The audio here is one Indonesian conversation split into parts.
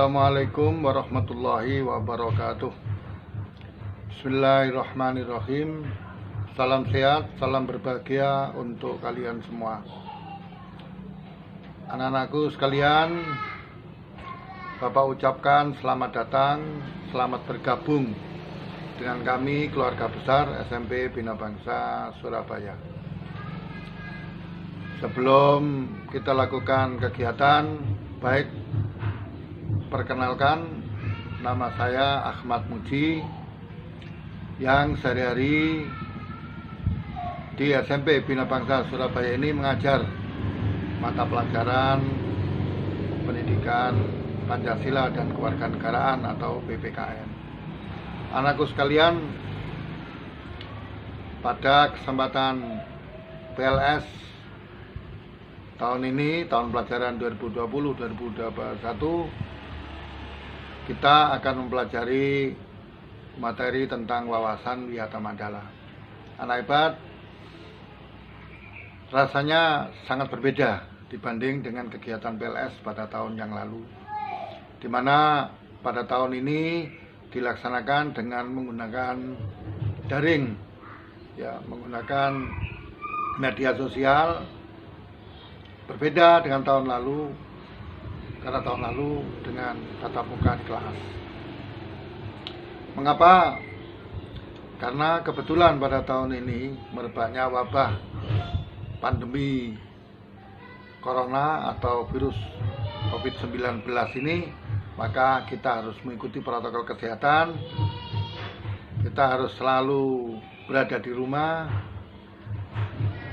Assalamualaikum warahmatullahi wabarakatuh. Bismillahirrahmanirrahim. Salam sehat, salam berbahagia untuk kalian semua. Anak-anakku sekalian, Bapak ucapkan selamat datang, selamat bergabung dengan kami keluarga besar SMP Bina Bangsa Surabaya. Sebelum kita lakukan kegiatan, baik, perkenalkan, nama saya Ahmad Muji yang sehari-hari di SMP Bina Bangsa Surabaya ini mengajar mata pelajaran pendidikan Pancasila dan Kewarganegaraan atau PPKN. Anakku sekalian, pada kesempatan PLS tahun ini, tahun pelajaran 2020-2021, kita akan mempelajari materi tentang wawasan Wiyata Mandala. Anak hebat, rasanya sangat berbeda dibanding dengan kegiatan PLS pada tahun yang lalu, di mana pada tahun ini dilaksanakan dengan menggunakan daring, menggunakan media sosial. Berbeda dengan tahun lalu, karena tahun lalu dengan tatap muka di kelas. Mengapa? Karena kebetulan pada tahun ini merebaknya wabah pandemi corona atau virus COVID-19 ini, maka kita harus mengikuti protokol kesehatan. Kita harus selalu berada di rumah,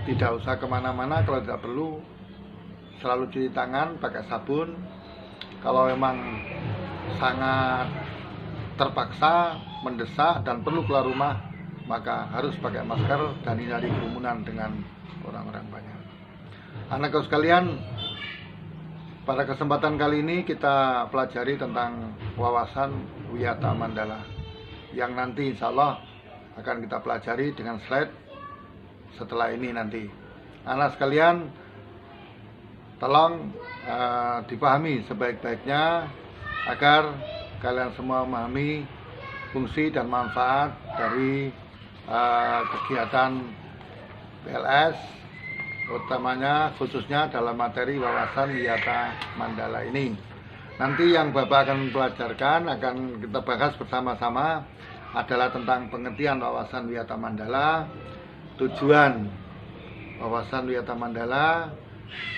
tidak usah kemana-mana kalau tidak perlu, selalu cuci tangan pakai sabun. Kalau memang sangat terpaksa, mendesak dan perlu keluar rumah, maka harus pakai masker dan hindari kerumunan dengan orang-orang banyak. Anakku sekalian, pada kesempatan kali ini kita pelajari tentang wawasan Wiyata Mandala, yang nanti insya Allah akan kita pelajari dengan slide setelah ini nanti. Anak sekalian, tolong dipahami sebaik-baiknya agar kalian semua memahami fungsi dan manfaat dari kegiatan PLS, utamanya khususnya dalam materi wawasan Wiyata Mandala ini. Nanti yang Bapak akan pelajarkan, akan kita bahas bersama-sama adalah tentang pengertian wawasan Wiyata Mandala, tujuan wawasan Wiyata Mandala,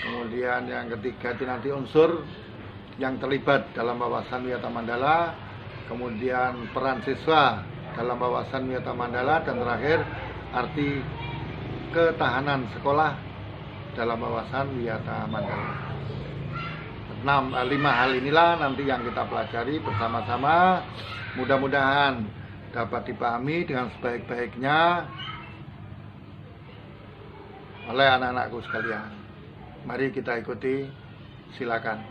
kemudian yang ketiga itu nanti unsur yang terlibat dalam wawasan Wiyata Mandala, kemudian peran siswa dalam wawasan Wiyata Mandala, dan terakhir arti ketahanan sekolah dalam wawasan Wiyata Mandala. 5 hal inilah nanti yang kita pelajari bersama-sama. Mudah-mudahan dapat dipahami dengan sebaik-baiknya oleh anak-anakku sekalian. Mari kita ikuti, silakan.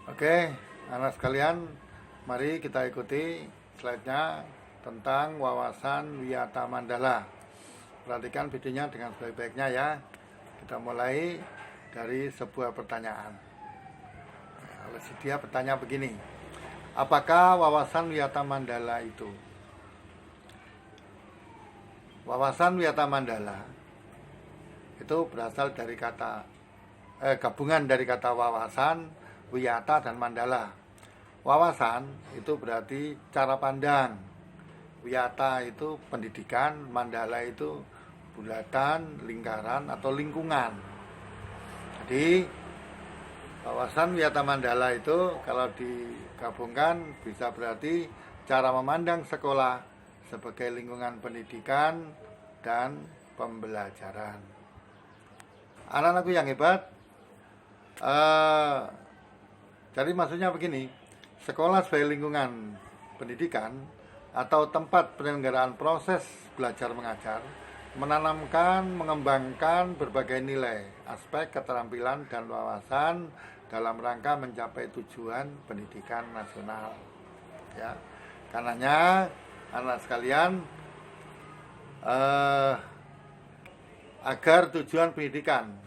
Oke, anak sekalian, mari kita ikuti slide-nya tentang wawasan Wiyata Mandala. Perhatikan videonya dengan sebaik-baiknya ya. Kita mulai dari sebuah pertanyaan. Kalau dia bertanya begini, apakah wawasan Wiyata Mandala itu? Wawasan Wiyata Mandala itu berasal dari kata gabungan dari kata wawasan, wiyata, dan mandala. Wawasan itu berarti cara pandang, wiyata itu pendidikan, mandala itu bulatan, lingkaran atau lingkungan. Jadi wawasan Wiyata Mandala itu kalau digabungkan bisa berarti cara memandang sekolah sebagai lingkungan pendidikan dan pembelajaran. Anak-anakku yang hebat, jadi maksudnya begini, sekolah sebagai lingkungan pendidikan atau tempat penyelenggaraan proses belajar mengajar, menanamkan, mengembangkan berbagai nilai, aspek keterampilan dan wawasan dalam rangka mencapai tujuan pendidikan nasional. Ya, karenanya anak sekalian, agar tujuan pendidikan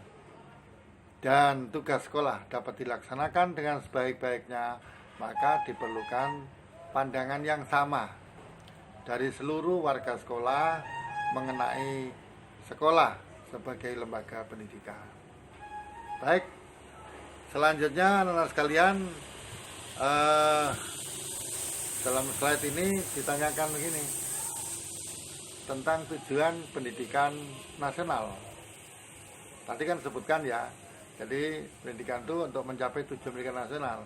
dan tugas sekolah dapat dilaksanakan dengan sebaik-baiknya, maka diperlukan pandangan yang sama dari seluruh warga sekolah mengenai sekolah sebagai lembaga pendidikan. Baik, selanjutnya anak-anak sekalian, dalam slide ini ditanyakan begini tentang tujuan pendidikan nasional. Tadi kan sebutkan ya, jadi pendidikan itu untuk mencapai tujuan pendidikan nasional.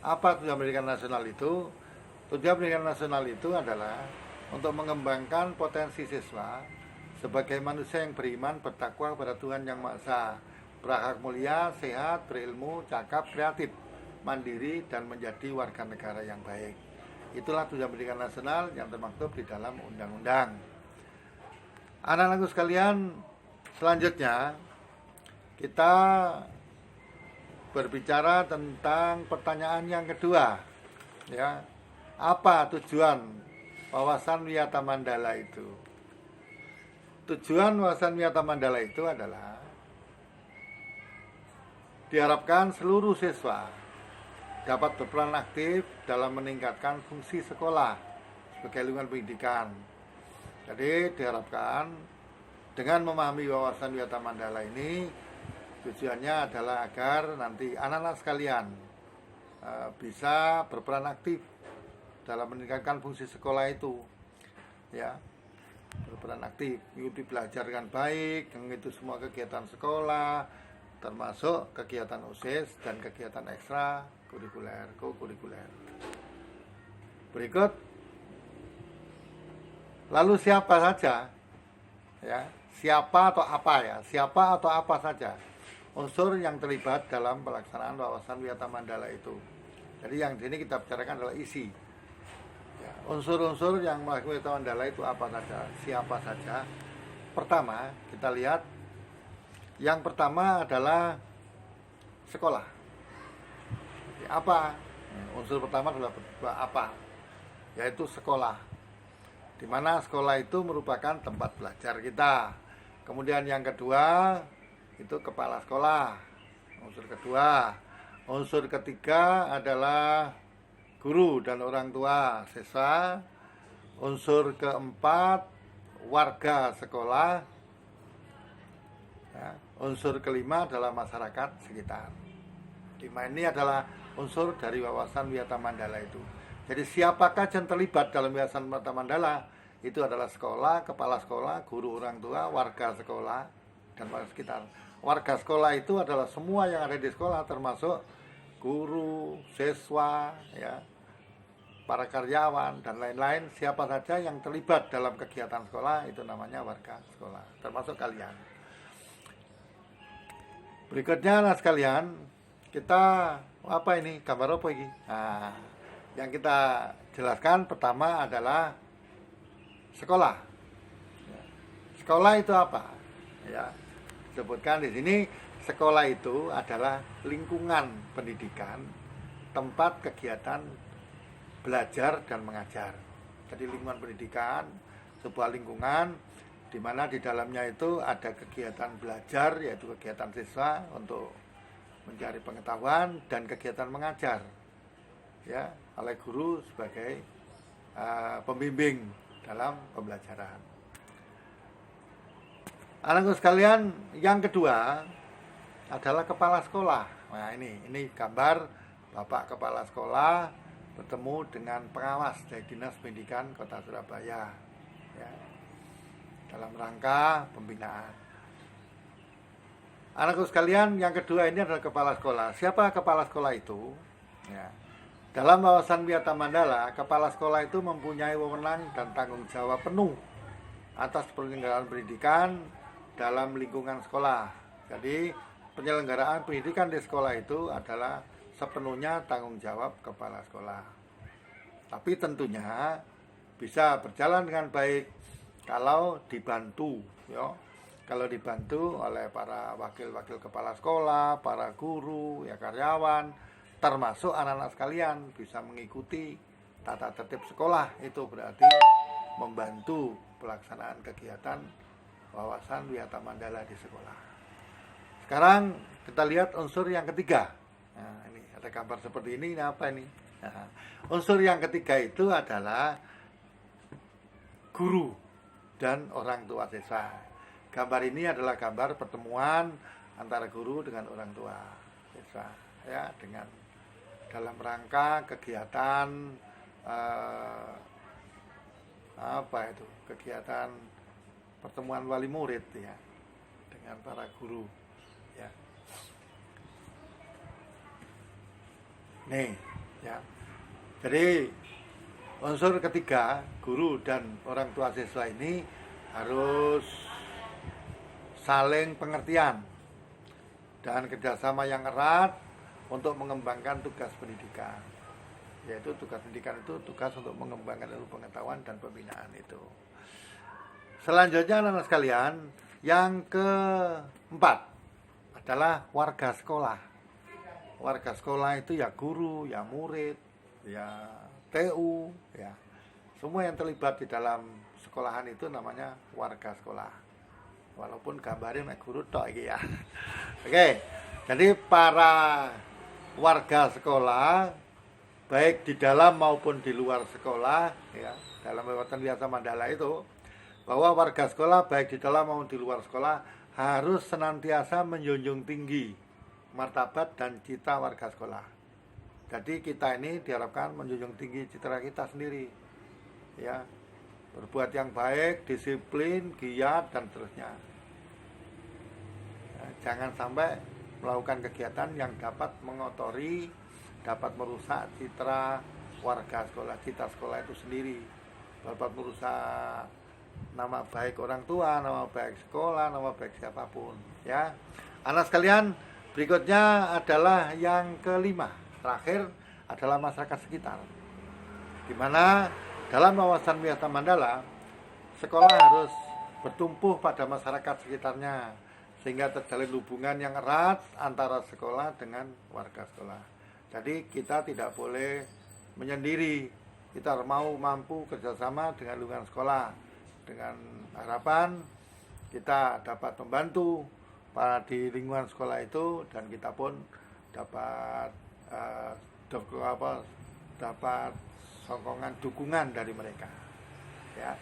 Apa tujuan pendidikan nasional itu? Tujuan pendidikan nasional itu adalah untuk mengembangkan potensi siswa sebagai manusia yang beriman, bertakwa kepada Tuhan Yang Maha Esa, berakhlak mulia, sehat, berilmu, cakap, kreatif, mandiri, dan menjadi warga negara yang baik. Itulah tujuan pendidikan nasional yang termaktub di dalam undang-undang. Anak-anakku sekalian, selanjutnya kita berbicara tentang pertanyaan yang kedua, ya. Apa tujuan wawasan Wiyata Mandala itu? Tujuan wawasan Wiyata Mandala itu adalah diharapkan seluruh siswa dapat berperan aktif dalam meningkatkan fungsi sekolah sebagai lingkungan pendidikan. Jadi diharapkan dengan memahami wawasan Wiyata Mandala ini, tujuannya adalah agar nanti anak-anak sekalian bisa berperan aktif dalam meningkatkan fungsi sekolah itu, ya, berperan aktif, mengikuti belajar dengan baik, mengikuti semua kegiatan sekolah, termasuk kegiatan OSIS dan kegiatan ekstra kurikuler, co-kurikuler. Berikut, lalu siapa saja, ya, siapa atau apa ya, siapa atau apa saja unsur yang terlibat dalam pelaksanaan wawasan Wiyata Mandala itu. Jadi yang di sini kita bicarakan adalah isi. Ya, unsur-unsur yang melakukan Wiyata Mandala itu apa saja, siapa saja. Pertama, kita lihat yang pertama adalah sekolah. Apa? Unsur pertama adalah apa? Yaitu sekolah. Di mana sekolah itu merupakan tempat belajar kita. Kemudian yang kedua itu kepala sekolah. Unsur kedua. Unsur ketiga adalah guru dan orang tua siswa. Unsur keempat warga sekolah. Ya, unsur kelima adalah masyarakat sekitar. Lima ini adalah unsur dari wawasan Wiyata Mandala itu. Jadi siapakah yang terlibat dalam wawasan Wiyata Mandala? Itu adalah sekolah, kepala sekolah, guru, orang tua, warga sekolah, dan warga sekitar. Warga sekolah itu adalah semua yang ada di sekolah, termasuk guru, siswa, ya, para karyawan, dan lain-lain. Siapa saja yang terlibat dalam kegiatan sekolah, itu namanya warga sekolah, termasuk kalian. Berikutnya, nah sekalian, kita apa ini? Gambar apa ini? Nah, yang kita jelaskan pertama adalah sekolah. Sekolah itu apa? Ya, sebutkan di sini sekolah itu adalah lingkungan pendidikan, tempat kegiatan belajar dan mengajar. Jadi lingkungan pendidikan, sebuah lingkungan di mana di dalamnya itu ada kegiatan belajar, yaitu kegiatan siswa untuk mencari pengetahuan, dan kegiatan mengajar, ya, oleh guru sebagai pembimbing dalam pembelajaran. Anak-anak sekalian, yang kedua adalah kepala sekolah. Nah, ini gambar Bapak Kepala Sekolah bertemu dengan pengawas dari Dinas Pendidikan Kota Surabaya, ya, dalam rangka pembinaan. Anak-anak sekalian, yang kedua ini adalah kepala sekolah. Siapa kepala sekolah itu? Ya. Dalam wawasan Wiyata Mandala, kepala sekolah itu mempunyai wewenang dan tanggung jawab penuh atas penyelenggaraan pendidikan dalam lingkungan sekolah. Jadi penyelenggaraan pendidikan di sekolah itu adalah sepenuhnya tanggung jawab kepala sekolah. Tapi tentunya bisa berjalan dengan baik kalau dibantu, ya. Kalau dibantu oleh para wakil-wakil kepala sekolah, para guru, ya, karyawan, termasuk anak-anak sekalian bisa mengikuti tata tertib sekolah. Itu berarti membantu pelaksanaan kegiatan wawasan Wiyata Mandala di sekolah. Sekarang kita lihat unsur yang ketiga. Nah, ini ada gambar seperti ini apa ini? Nah, unsur yang ketiga itu adalah guru dan orang tua siswa. Gambar ini adalah gambar pertemuan antara guru dengan orang tua siswa, ya, dengan dalam rangka kegiatan kegiatan pertemuan wali murid, ya, dengan para guru, ya. Nih, ya. Jadi unsur ketiga, guru dan orang tua siswa ini harus saling pengertian dan kerjasama yang erat untuk mengembangkan tugas pendidikan. Yaitu tugas pendidikan itu tugas untuk mengembangkan ilmu pengetahuan dan pembinaan itu. Selanjutnya anak-anak sekalian, yang keempat adalah warga sekolah. Warga sekolah itu ya guru, ya murid, ya TU, ya. Semua yang terlibat di dalam sekolahan itu namanya warga sekolah. Walaupun gambarnya mek guru tok iki ya. Oke. Jadi para warga sekolah baik di dalam maupun di luar sekolah, ya, dalam Wewasan Wiyata Mandala itu, bahwa warga sekolah baik di dalam maupun di luar sekolah harus senantiasa menjunjung tinggi martabat dan cita warga sekolah. Jadi kita ini diharapkan menjunjung tinggi citra kita sendiri, ya, berbuat yang baik, disiplin, giat, dan seterusnya. Ya, jangan sampai melakukan kegiatan yang dapat mengotori, dapat merusak citra warga sekolah, citra sekolah itu sendiri, dapat merusak nama baik orang tua, nama baik sekolah, nama baik siapapun, ya. Anak sekalian, berikutnya adalah yang kelima, terakhir adalah masyarakat sekitar, di mana dalam Wawasan Wiyata Mandala sekolah harus bertumbuh pada masyarakat sekitarnya sehingga terjalin hubungan yang erat antara sekolah dengan warga sekolah. Jadi kita tidak boleh menyendiri, kita mampu kerjasama dengan lingkungan sekolah dengan harapan kita dapat membantu para di lingkungan sekolah itu dan kita pun dapat dapat sokongan dukungan dari mereka, ya.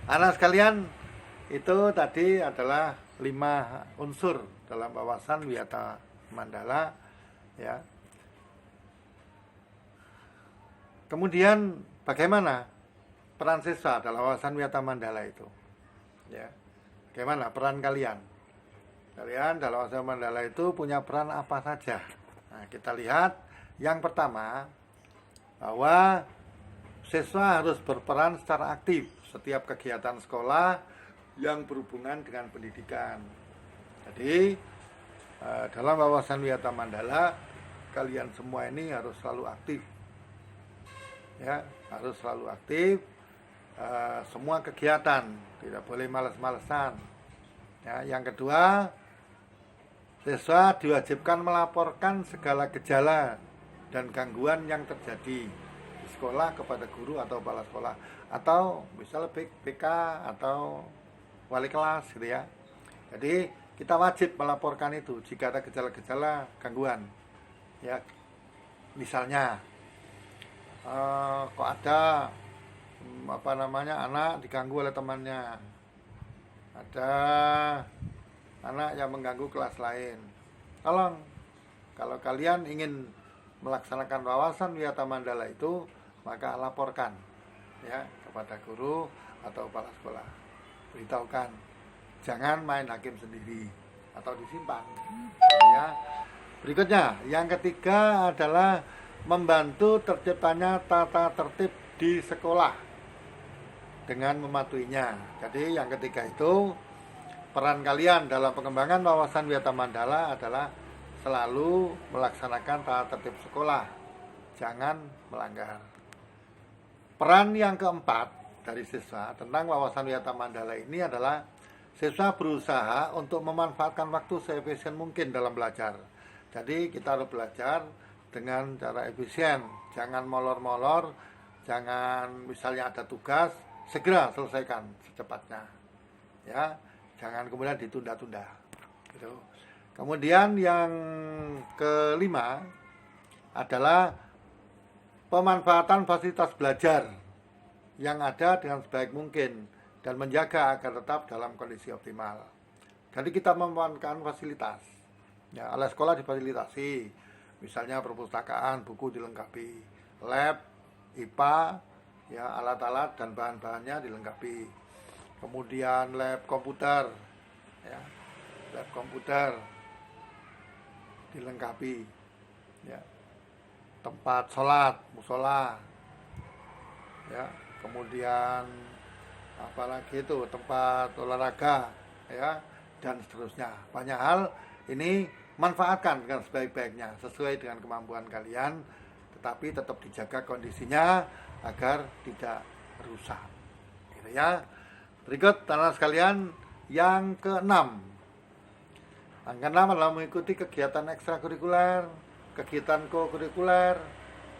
Anak sekalian, itu tadi adalah 5 unsur dalam Wawasan Wiyata Mandala, ya. Kemudian bagaimana peran siswa dalam Wawasan Wiyata Mandala itu, ya? Bagaimana peran kalian? Kalian dalam Wawasan Mandala itu punya peran apa saja? Nah, kita lihat yang pertama, bahwa siswa harus berperan secara aktif setiap kegiatan sekolah yang berhubungan dengan pendidikan. Jadi dalam Wawasan Wiyata Mandala kalian semua ini harus selalu aktif, ya, harus selalu aktif. Semua kegiatan, tidak boleh malas-malesan, ya. Yang kedua, siswa diwajibkan melaporkan segala gejala dan gangguan yang terjadi di sekolah kepada guru atau kepala sekolah atau misalnya BK atau wali kelas, gitu ya. Jadi kita wajib melaporkan itu jika ada gejala-gejala gangguan, ya. Misalnya kok ada anak diganggu oleh temannya, ada anak yang mengganggu kelas lain, tolong, kalau kalian ingin melaksanakan Wawasan Wiyata Mandala itu, maka laporkan, ya, kepada guru atau kepala sekolah. Beritahukan, jangan main hakim sendiri atau disimpan, ya. Berikutnya, yang ketiga adalah membantu terciptanya tata tertib di sekolah dengan mematuhinya. Jadi yang ketiga itu, peran kalian dalam pengembangan Wawasan Wiyata Mandala adalah selalu melaksanakan tata tertib sekolah, jangan melanggar. Peran yang keempat dari siswa tentang Wawasan Wiyata Mandala ini adalah siswa berusaha untuk memanfaatkan waktu seefisien mungkin dalam belajar. Jadi kita harus belajar dengan cara efisien, jangan molor-molor, jangan misalnya ada tugas segera selesaikan secepatnya, ya, jangan kemudian ditunda-tunda, gitu. Kemudian yang kelima adalah pemanfaatan fasilitas belajar yang ada dengan sebaik mungkin dan menjaga agar tetap dalam kondisi optimal. Jadi kita memanfaatkan fasilitas. Ya, alat sekolah difasilitasi, misalnya perpustakaan, buku dilengkapi, lab, IPA, ya alat-alat dan bahan-bahannya dilengkapi. Kemudian lab komputer, ya, lab komputer dilengkapi, ya, tempat sholat, musola, ya, kemudian apalagi itu tempat olahraga, ya, dan seterusnya. Banyak hal ini manfaatkan dengan sebaik-baiknya sesuai dengan kemampuan kalian, tetapi tetap dijaga kondisinya agar tidak rusak, gitu ya. Berikut anak sekalian yang keenam. Yang keenam adalah mengikuti kegiatan ekstrakurikuler, kegiatan kokurikuler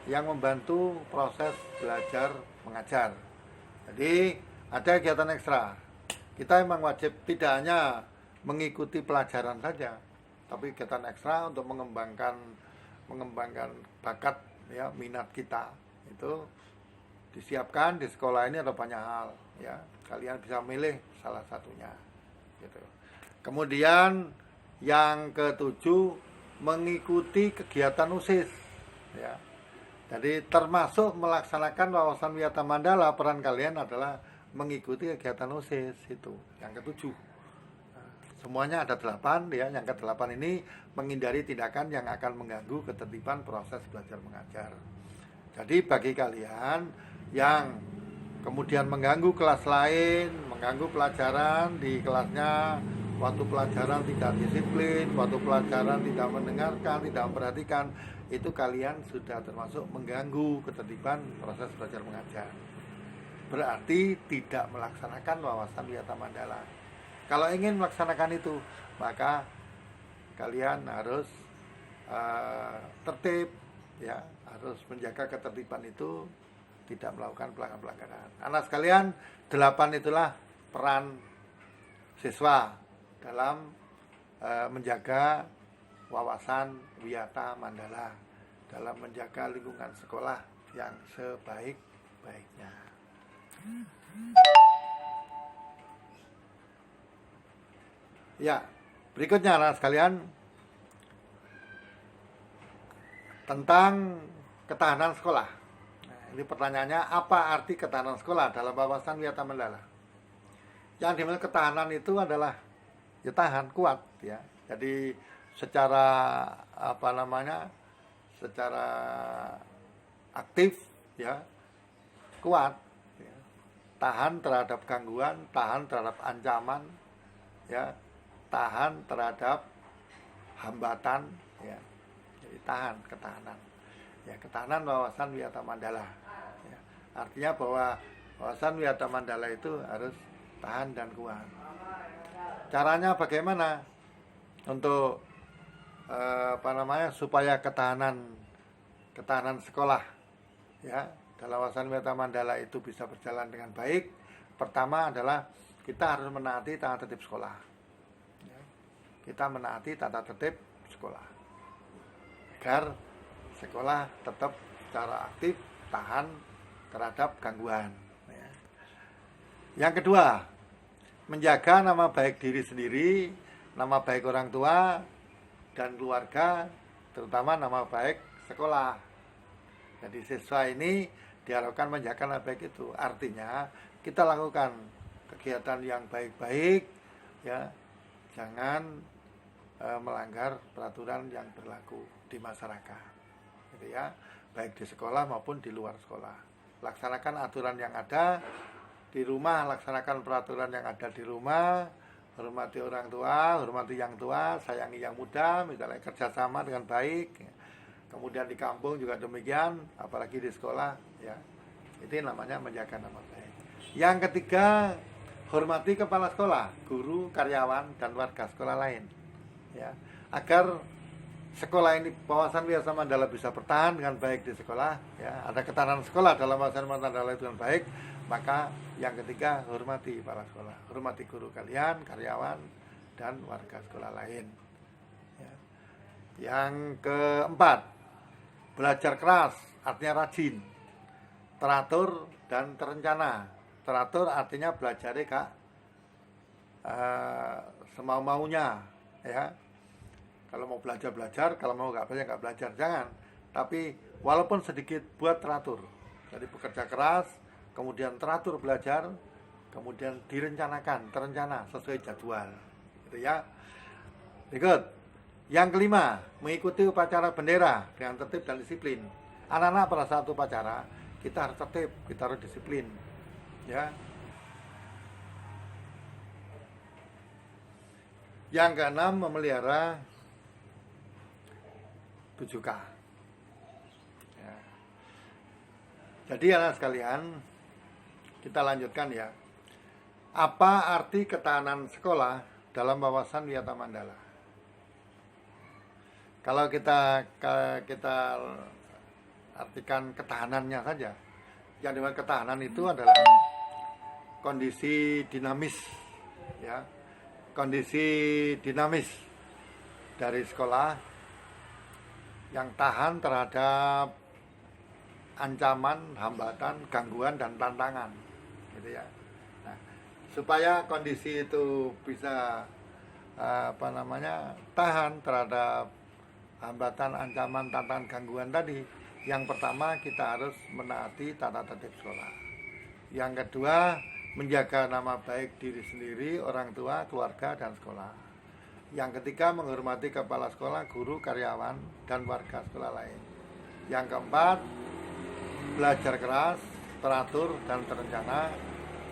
yang membantu proses belajar mengajar. Jadi ada kegiatan ekstra. Kita memang wajib tidak hanya mengikuti pelajaran saja, tapi kegiatan ekstra untuk mengembangkan bakat, ya, minat kita. Itu disiapkan di sekolah ini ada banyak hal, ya. Kalian bisa milih salah satunya, gitu. Kemudian yang ketujuh, mengikuti kegiatan OSIS, ya. Jadi termasuk melaksanakan wawasan wiyata mandala, peran kalian adalah mengikuti kegiatan OSIS itu, yang ketujuh. Semuanya ada 8, ya. Yang ke-8 ini menghindari tindakan yang akan mengganggu ketertiban proses belajar mengajar. Jadi bagi kalian yang kemudian mengganggu kelas lain, mengganggu pelajaran di kelasnya, waktu pelajaran tidak disiplin, waktu pelajaran tidak mendengarkan, tidak memperhatikan, itu kalian sudah termasuk mengganggu ketertiban proses belajar mengajar. Berarti tidak melaksanakan wawasan wiyata mandala. Kalau ingin melaksanakan itu, maka kalian harus tertib, ya, harus menjaga ketertiban itu, tidak melakukan pelanggaran. Anak sekalian, 8 itulah peran siswa dalam menjaga wawasan wiyata mandala, dalam menjaga lingkungan sekolah yang sebaik-baiknya. Ya, berikutnya anak sekalian, tentang ketahanan sekolah. Nah, ini pertanyaannya, apa arti ketahanan sekolah dalam wawasan wiyata mandala? Yang dimana ketahanan itu adalah, ya, tahan, kuat, ya. Jadi secara secara aktif, ya, kuat, ya. Tahan terhadap gangguan, tahan terhadap ancaman, ya, tahan terhadap hambatan, ya. Jadi ketahanan, ya, ketahanan wawasan wiyata mandala, ya. Artinya bahwa wawasan wiyata mandala itu harus tahan dan kuat. Caranya bagaimana untuk supaya ketahanan sekolah, ya, dalam wawasan wiyata mandala itu bisa berjalan dengan baik? Pertama adalah kita harus menaati tata tertib sekolah, ya. Kita menaati tata tertib sekolah agar sekolah tetap secara aktif tahan terhadap gangguan, ya. Yang kedua, menjaga nama baik diri sendiri, nama baik orang tua dan keluarga, terutama nama baik sekolah. Jadi siswa ini diharapkan menjaga nama baik itu. Artinya kita lakukan kegiatan yang baik-baik, ya, jangan melanggar peraturan yang berlaku di masyarakat, gitu ya, baik di sekolah maupun di luar sekolah. Laksanakan aturan yang ada di rumah, laksanakan peraturan yang ada di rumah, hormati orang tua, hormati yang tua, sayangi yang muda, misalnya kerjasama dengan baik. Kemudian di kampung juga demikian, apalagi di sekolah, ya. Itu namanya menjaga nama baik. Yang ketiga, hormati kepala sekolah, guru, karyawan, dan warga sekolah lain, ya, agar sekolah ini, wawasan wiyata mandala bisa bertahan dengan baik di sekolah, ya. Ada ketahanan sekolah dalam wawasan wiyata mandala itu dengan baik. Maka yang ketiga, hormati kepala sekolah, hormati guru kalian, karyawan, dan warga sekolah lain. Yang keempat, belajar keras, artinya rajin, teratur dan terencana. Teratur artinya belajar kak semau-maunya, ya. Kalau mau belajar, kalau mau nggak belajar, jangan. Tapi walaupun sedikit buat teratur. Jadi bekerja keras, kemudian teratur belajar, kemudian direncanakan, terencana sesuai jadwal, gitu ya. Berikut, yang kelima, mengikuti upacara bendera dengan tertib dan disiplin. Anak-anak pada saat upacara kita harus tertib, kita harus disiplin, ya. Yang keenam, memelihara 7K. Ya. Jadi anak sekalian, kita lanjutkan ya. Apa arti ketahanan sekolah dalam wawasan Wiyata Mandala? Kalau kita artikan ketahanannya saja, yang dimana ketahanan itu adalah kondisi dinamis, ya, kondisi dinamis dari sekolah yang tahan terhadap ancaman, hambatan, gangguan dan tantangan, gitu ya. Nah, supaya kondisi itu bisa tahan terhadap hambatan, ancaman, tantangan, gangguan tadi, yang pertama kita harus menaati tata tertib sekolah. Yang kedua, menjaga nama baik diri sendiri, orang tua, keluarga, dan sekolah. Yang ketiga, menghormati kepala sekolah, guru, karyawan, dan warga sekolah lain. Yang keempat, belajar keras, teratur, dan terencana.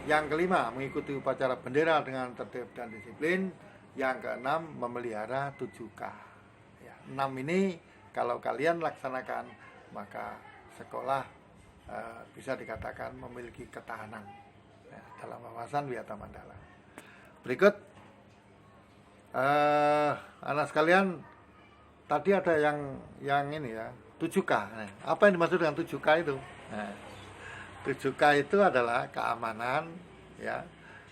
Yang kelima, mengikuti upacara bendera dengan tertib dan disiplin. Yang keenam, memelihara 7K. Ya, 6 ini kalau kalian laksanakan, maka sekolah bisa dikatakan memiliki ketahanan dalam wawasan Wiyata Mandala. Berikut, anak sekalian, tadi ada yang ini ya, 7K. Apa yang dimaksud dengan 7K itu? 7K itu adalah keamanan, ya,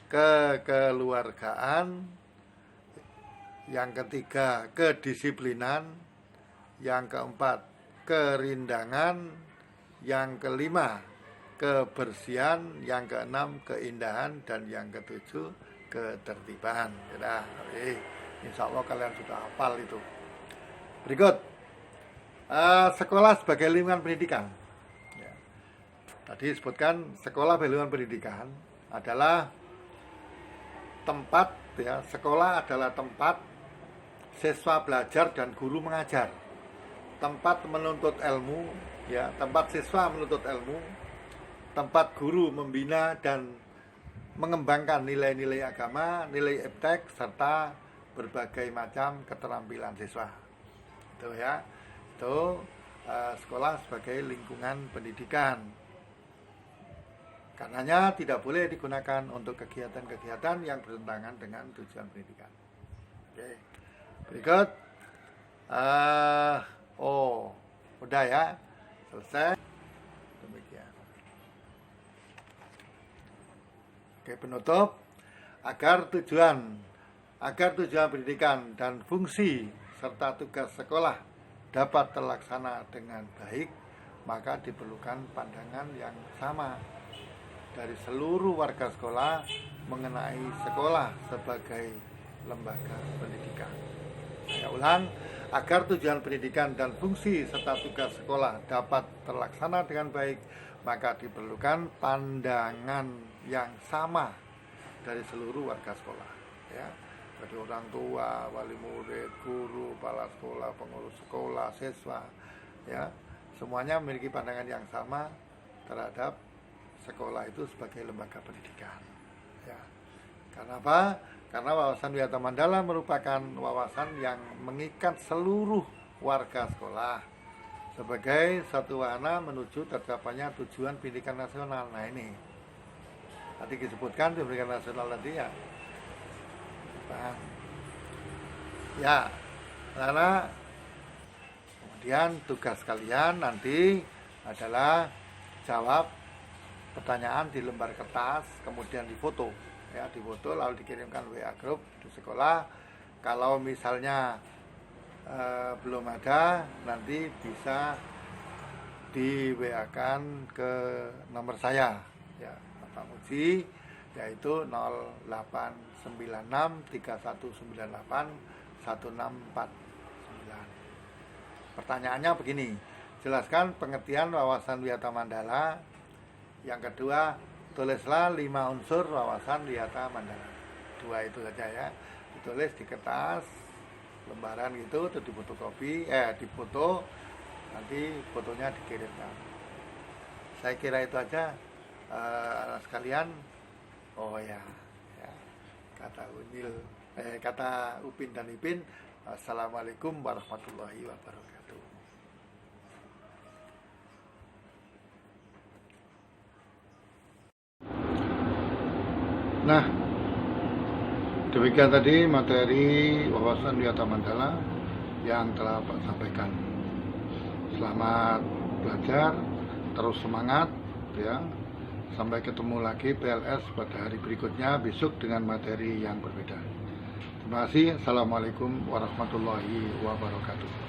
kekeluargaan, yang ketiga kedisiplinan, yang keempat kerindangan, yang kelima kebersihan, yang keenam keindahan, dan yang ketujuh ketertiban. Ya, insya Allah kalian sudah hafal itu. Berikut, sekolah sebagai lingkungan pendidikan. Ya. Tadi disebutkan sekolah sebagai lingkungan pendidikan adalah tempat, ya, sekolah adalah tempat siswa belajar dan guru mengajar, tempat menuntut ilmu, ya, tempat siswa menuntut ilmu, tempat guru membina dan mengembangkan nilai-nilai agama, nilai eptek, serta berbagai macam keterampilan siswa. Itu ya, itu sekolah sebagai lingkungan pendidikan. Karenanya tidak boleh digunakan untuk kegiatan-kegiatan yang bertentangan dengan tujuan pendidikan. Oke. Berikut, udah ya, selesai. Demikian. Oke, penutup. Agar tujuan pendidikan dan fungsi serta tugas sekolah dapat terlaksana dengan baik, maka diperlukan pandangan yang sama dari seluruh warga sekolah mengenai sekolah sebagai lembaga pendidikan. Saya ulang, agar tujuan pendidikan dan fungsi serta tugas sekolah dapat terlaksana dengan baik, maka diperlukan pandangan yang sama dari seluruh warga sekolah, ya, dari orang tua, wali murid, guru, kepala sekolah, pengurus sekolah, siswa, ya, semuanya memiliki pandangan yang sama terhadap sekolah itu sebagai lembaga pendidikan. Ya. Karena apa? Karena wawasan Wiyata Mandala merupakan wawasan yang mengikat seluruh warga sekolah sebagai satu wahana menuju tercapainya tujuan pendidikan nasional. Nah ini tadi disebutkan pendidikan nasional tadi ya. Ya, karena kemudian tugas kalian nanti adalah jawab pertanyaan di lembar kertas, kemudian difoto, ya, difoto lalu dikirimkan WA grup di sekolah. Kalau misalnya belum ada, nanti bisa di WA-kan ke nomor saya ya, Bapak Muji, yaitu 089631981649. Pertanyaannya begini, jelaskan pengertian wawasan Wiyata Mandala. Yang kedua, tulislah 5 unsur wawasan Wiyata Mandala. 2 itu saja ya, ditulis di kertas lembaran gitu, terus difotokopi, difoto, nanti fotonya dikirimkan. Saya kira itu aja sekalian. Oh ya, kata Upin dan Ipin. Assalamualaikum warahmatullahi wabarakatuh. Nah, demikian tadi materi wawasan Wiyata Mandala yang telah Pak sampaikan. Selamat belajar, terus semangat ya. Sampai ketemu lagi PLS pada hari berikutnya besok dengan materi yang berbeda. Terima kasih. Assalamualaikum warahmatullahi wabarakatuh.